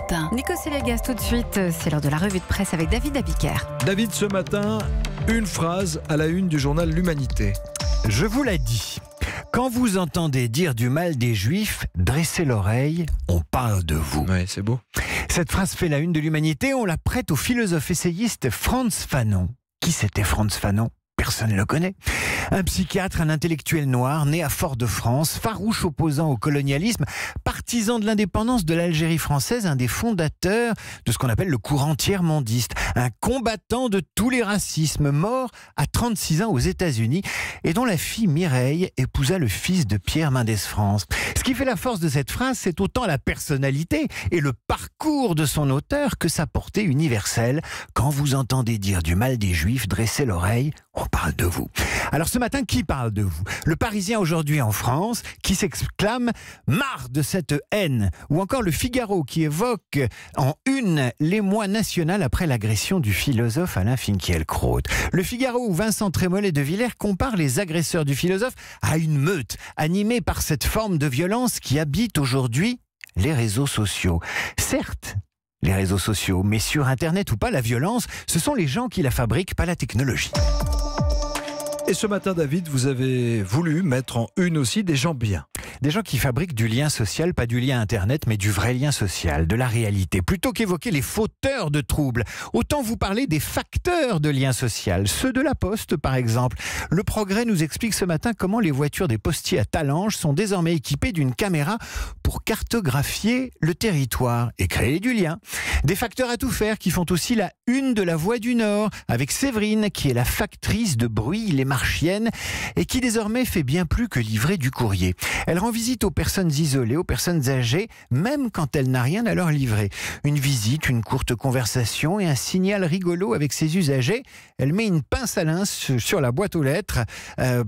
matin. Nico Sélégas, tout de suite, c'est l'heure de la revue de presse avec David Abiker. David, ce matin, une phrase à la une du journal L'Humanité. Je vous l'ai dit. Quand vous entendez dire du mal des Juifs, dressez l'oreille, on parle de vous. Ouais, c'est beau. Cette phrase fait la une de l'Humanité, on la prête au philosophe essayiste Frantz Fanon. Qui c'était Frantz Fanon ? Personne ne le connaît. Un psychiatre, un intellectuel noir, né à Fort-de-France, farouche opposant au colonialisme, partisan de l'indépendance de l'Algérie française, un des fondateurs de ce qu'on appelle le courant tiers-mondiste, un combattant de tous les racismes, mort à 36 ans aux États-Unis et dont la fille Mireille épousa le fils de Pierre Mendès France. Ce qui fait la force de cette phrase, c'est autant la personnalité et le parcours de son auteur que sa portée universelle. Quand vous entendez dire du mal des Juifs, dressez l'oreille, on parle de vous. Alors ce matin, qui parle de vous ? Le Parisien aujourd'hui en France, qui s'exclame « marre de cette haine » ou encore le Figaro qui évoque en une l'émoi national après l'agression du philosophe Alain Finkielkraut. Le Figaro où Vincent Trémollet de Villers compare les agresseurs du philosophe à une meute animée par cette forme de violence qui habite aujourd'hui les réseaux sociaux. Certes, les réseaux sociaux, mais sur Internet ou pas, la violence, ce sont les gens qui la fabriquent, pas la technologie. Et ce matin, David, vous avez voulu mettre en une aussi des gens bien. Des gens qui fabriquent du lien social, pas du lien Internet, mais du vrai lien social, de la réalité. Plutôt qu'évoquer les fauteurs de troubles, autant vous parler des facteurs de lien social, ceux de la Poste par exemple. Le Progrès nous explique ce matin comment les voitures des postiers à Talange sont désormais équipées d'une caméra pour cartographier le territoire et créer du lien. Des facteurs à tout faire qui font aussi la une de la Voix du Nord, avec Séverine qui est la factrice de Bruy-les-Marchiennes et qui désormais fait bien plus que livrer du courrier. Elle rend visite aux personnes isolées, aux personnes âgées, même quand elle n'a rien à leur livrer. Une visite, une courte conversation et un signal rigolo avec ses usagers. Elle met une pince à linge sur la boîte aux lettres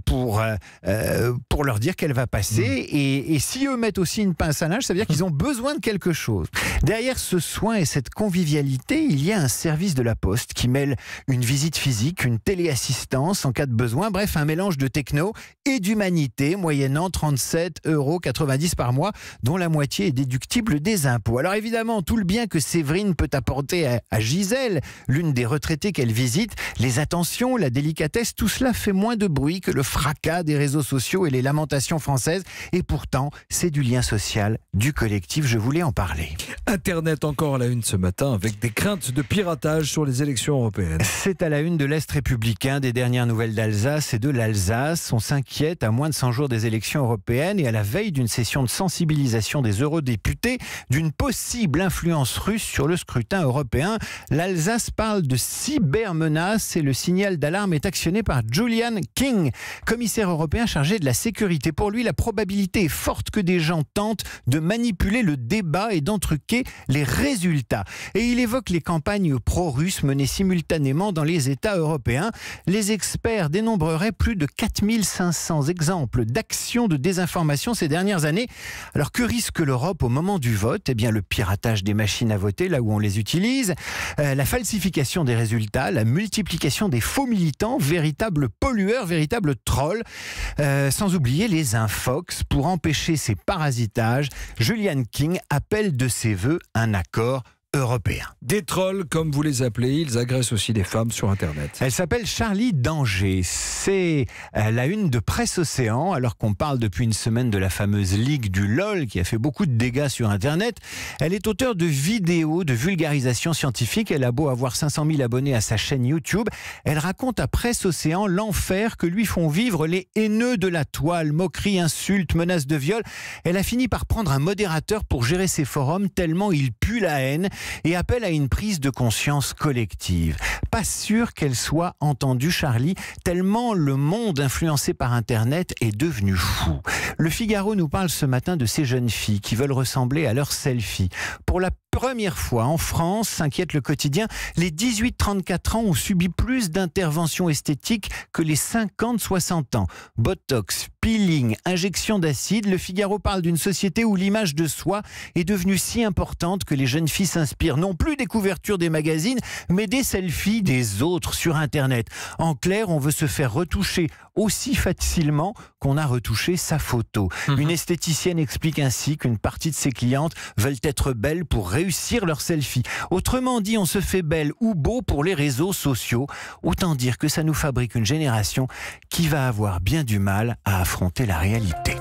pour leur dire qu'elle va passer. Et si eux mettent aussi une pince à linge, ça veut dire qu'ils ont besoin de quelque chose. Derrière ce soin et cette convivialité, il y a un service de la Poste qui mêle une visite physique, une téléassistance en cas de besoin, bref, un mélange de techno et d'humanité, moyennant 37,90 € par mois, dont la moitié est déductible des impôts. Alors évidemment, tout le bien que Séverine peut apporter à Gisèle, l'une des retraitées qu'elle visite, les attentions, la délicatesse, tout cela fait moins de bruit que le fracas des réseaux sociaux et les lamentations françaises. Et pourtant, c'est du lien social, du collectif, je voulais en parler. Internet encore à la une ce matin avec des craintes de piratage sur les élections européennes. C'est à la une de l'Est républicain, des dernières nouvelles d'Alsace et de l'Alsace. On s'inquiète à moins de 100 jours des élections européennes et à la veille d'une session de sensibilisation des eurodéputés d'une possible influence russe sur le scrutin européen. L'Alsace parle de cybermenace et le signal d'alarme est actionné par Julian King, commissaire européen chargé de la sécurité. Pour lui, la probabilité est forte que des gens tentent de manipuler le débat et d'entruquer les résultats. Et il évoque les campagnes pro-russes menées simultanément dans les États européens. Les experts dénombreraient plus de 4500 exemples d'actions de désinformation ces dernières années. Alors que risque l'Europe au moment du vote ? Eh bien le piratage des machines à voter là où on les utilise, la falsification des résultats, la multiplication des faux militants, véritables pollueurs, véritables trolls, sans oublier les infox. Pour empêcher ces parasitages, Julian King appelle de ses vœux un accord européen. Des trolls, comme vous les appelez, ils agressent aussi des femmes sur Internet. Elle s'appelle Charlie Danger. C'est la une de Presse Océan, alors qu'on parle depuis une semaine de la fameuse ligue du LOL qui a fait beaucoup de dégâts sur Internet. Elle est auteure de vidéos de vulgarisation scientifique. Elle a beau avoir 500 000 abonnés à sa chaîne YouTube. Elle raconte à Presse Océan l'enfer que lui font vivre les haineux de la toile. Moqueries, insultes, menaces de viol. Elle a fini par prendre un modérateur pour gérer ses forums tellement il pue la haine et appelle à une prise de conscience collective. Pas sûr qu'elle soit entendue, Charlie, tellement le monde influencé par Internet est devenu fou. Le Figaro nous parle ce matin de ces jeunes filles qui veulent ressembler à leurs selfies. Pour la première fois en France, s'inquiète le quotidien, les 18-34 ans ont subi plus d'interventions esthétiques que les 50-60 ans. Botox, peeling, injection d'acide, le Figaro parle d'une société où l'image de soi est devenue si importante que les jeunes filles s'inspirent non plus des couvertures des magazines, mais des selfies des autres sur Internet. En clair, on veut se faire retoucher aussi facilement qu'on a retouché sa photo. Une esthéticienne explique ainsi qu'une partie de ses clientes veulent être belles pour réussir réussir leur selfie. Autrement dit, on se fait belle ou beau pour les réseaux sociaux. Autant dire que ça nous fabrique une génération qui va avoir bien du mal à affronter la réalité.